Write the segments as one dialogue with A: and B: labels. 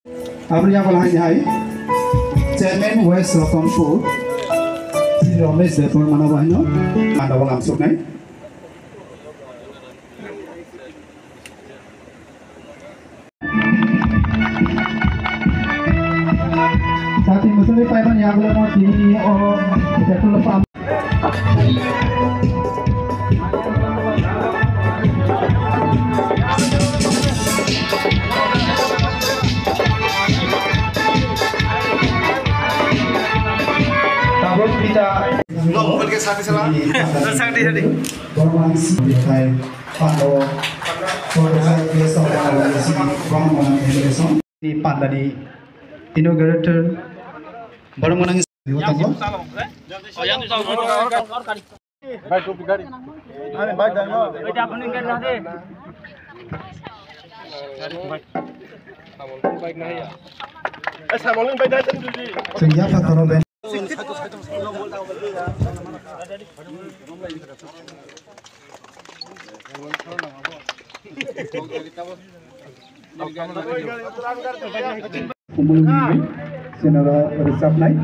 A: Abri yang kalau hai Chairman West Ratonpur Sri Ramesh Depor mana bahino anda walam suknai saat ini musuh paiman yang belum mau di jatuh lepas
B: Bukan ke sapi salah. Sapi tadi.
A: Di pada di inaugurator baru menangis di utama.
C: Oh yang itu baik kopi gari. Ada baik dan mau. Itu apa nih gari nanti? Baik. Samolin baik nahi ya. Samolin baik dah tadi dulu.
A: Sehingga faktor ben. Umumnya senara resap naik.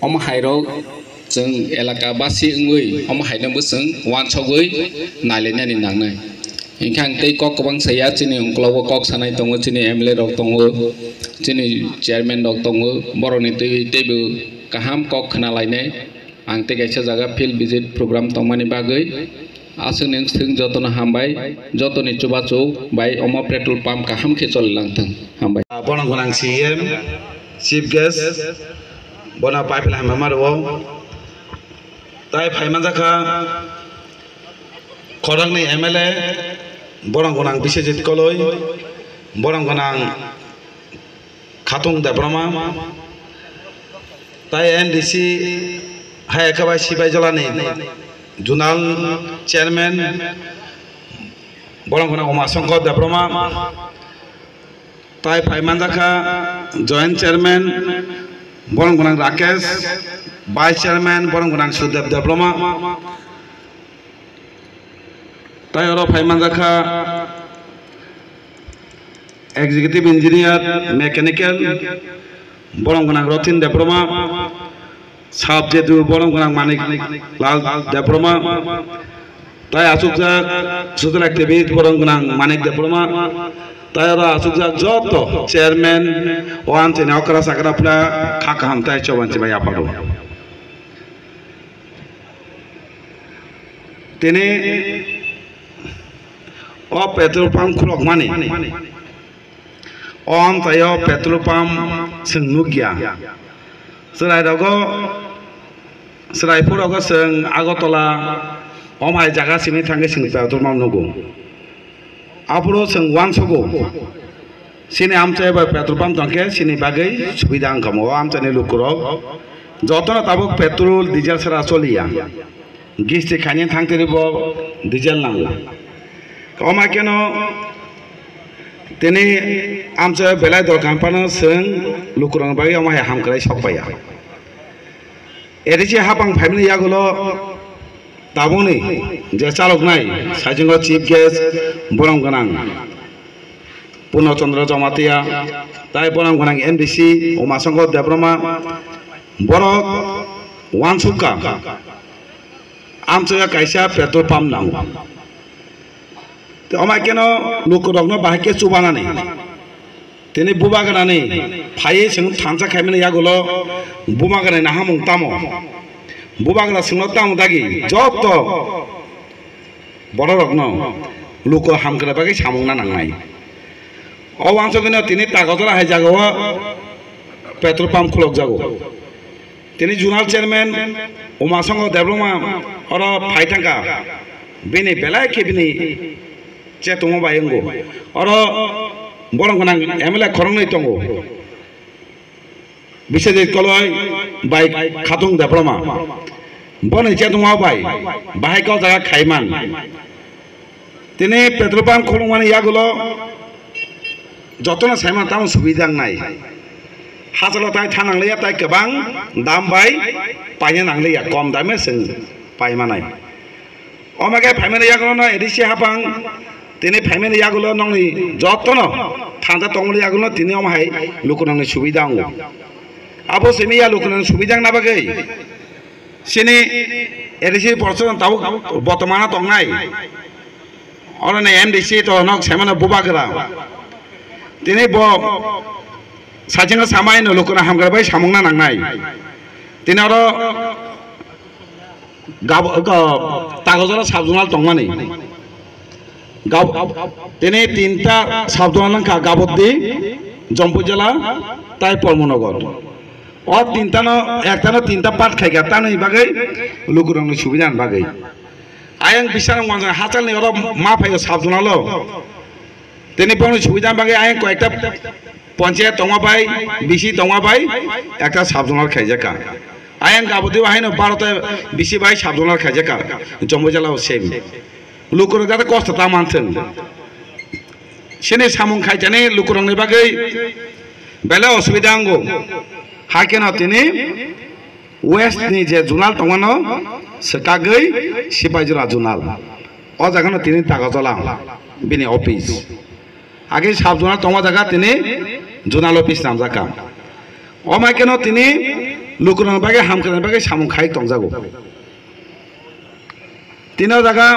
D: Om Hairo जों एलाका बासि ngui om hainam busung wan chogui nailena ni nangnai ingkang tei kok kobang saya chini ungklobo kok sanai tongo chini MLA rok tongo chini chairman rok tongo boroni tei tebu kaham kok khnalaine ang te gaisa jaga field visit program tongmani bagui asung ning sung jotona hambai jotoni chubachu bai omo petrol pump kaham khe cholilang hambai
B: Bonang bonang CM chief guest bona pipeline mamaro tai phaiman jaka khorang ni MLA borang gonang bisejit koloi borang gonang khatung debrama tai NDC hai kabai sibai jalani junal chairman borang gonang Oma Shankar debrama tai phaiman jaka joint chairman borang gonang Rakesh Vice Chairman borang gonang Sudev Diploma tai oro phaiman jaka Executive Engineer Mechanical borang gonang Rotin Diploma Subjetu borang gonang Manik Lal Diploma tai asukjak Social Activist borang gonang Manik Diploma tai oro asukjak joto Chairman wan chene okra sakra pula khakam tai choban chibai apado tene o petrol pump khulok mani on tayo petrol pump sengnugia serai dago serai purago seng Agotola omai jaga sini thange sing petrol pump nugo apuro seng wansogo sini amche ba petrol pump tangke sini bagai subida angkamo amche ne lukurok jotona tabuk petrol diesel sera choliya Gisti khani thangte ribo diesel nangla oma keno teni amche belai dorkan pano seng lukurang bagi oma ham krai sokpaya erichi hapang family yagulo tabuni je chalok nai sajingo chief guest borong ganang Puno Chandra Jamatia tai borong ganang NDC Oma Shankar Debrama borok wansuka amchaya kaisa petrol pump nang te oma keno lukurokno bahake chubanani teni bubaganani phai sing thansa khaimene yagulo bumaganai nahamung tamo bubagana singno tamo dagi jotto bororokno luko hamkra bagi samungna nangnai o wangsogene tini tagotora hai jago petrol pump khulok jago tini junal chairman Oma Shankar Debrama oro phaitangka bini belai ke bini chetungo bayengo oro borong gonang MLA khorongni tongo bisejit koloi bai khatung Debrama boni chetungo bai bahai kau jaga khaiman tini petrol pump khulungmani yagulo jotona saima tam subidang nai हाजल ताई थानांगलिया ताई गोबां दाम bye piano नांलिया कम दामे जों पायमानाय अमागे फायमानो यागुलो एदिसे हाबां तिनि फायमानो यागुलो नंनि जतनो थांदा तंगलि यागुलो तिनि अमाहाय लुकुनांनि सुबिदा आंगो आबो सेमिया लुकुनांनि सुबिदा नाबागै सिनि एदिसे परसन ताव बर्तमाना तंनाय अरने एमडिसि तो नक सेमानो बुबागरा तिनि ब साइथिंगा सामायनो लुकुना हामग्राबाय सामुंना नांनाय तिनि आरो गाब तागजरा साबजुनाल तंमानि गाब तिनि तीनटा साबजुनाल का गाबद्दी जम्पु जिला ताई परमनगर अ तीनटानो एकटानो तीनटा पार्ट खायगा तानि बागै लुकुरंनि सुबिदानि बागै आयं बिसारं मानजा हाचालनि अर मा फायो साबजुनालो तिनि बनि सुबिदानि बागै आयं कयेकटा पंचायत तंगाबाय बिसि तंगाबाय एकटा साबजुनाल खायजाका आयं गाबद्दी बाहायनो 12टा बिसि बाय साबजुनाल खायजाका जम्पु जिल्लायाव सेम लुकुरं जाते कष्ट ता मानथों सेनि सामुं खायजाने लुकुरंनि बागै बेला असुबिदा आंगो हाकेन तिनि वेस्ट नि जे जुनाल तंगानो सकागै सिपाइजरा जुनाल अ जागानो तिनि तागजला बिनि अफिस आगे साबजुनाल तंगा जागा तिनि जुनाल अफिस नाम जाका अमाकेनो तिनि लुकुरं बागे हामखरनि बागे सामुं खाय तंजागो तिनो जागा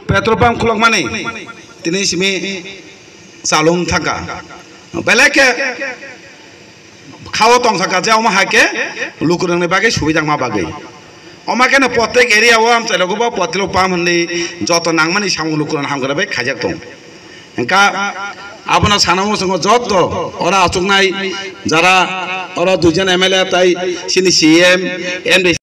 B: पेट्रोल पंप खुलक माने तिनि सिमी चालुं थाका बेलेके खाओ तंग थाका जे अमा हाके लुकुरंनि बागे सुबिदा मा बागे अमाकेनो प्रत्येक एरिया व आम चलगोबा पेट्रोल पंप हन्नि जत नांगमानि सामुं लुकुरं हामग्रा बाय खायजाक दं एंका आपना सानामो संग जत ओरा आचुकनाय जारा ओरा दुजन एमएलए ताई सिनि सीएम एमडि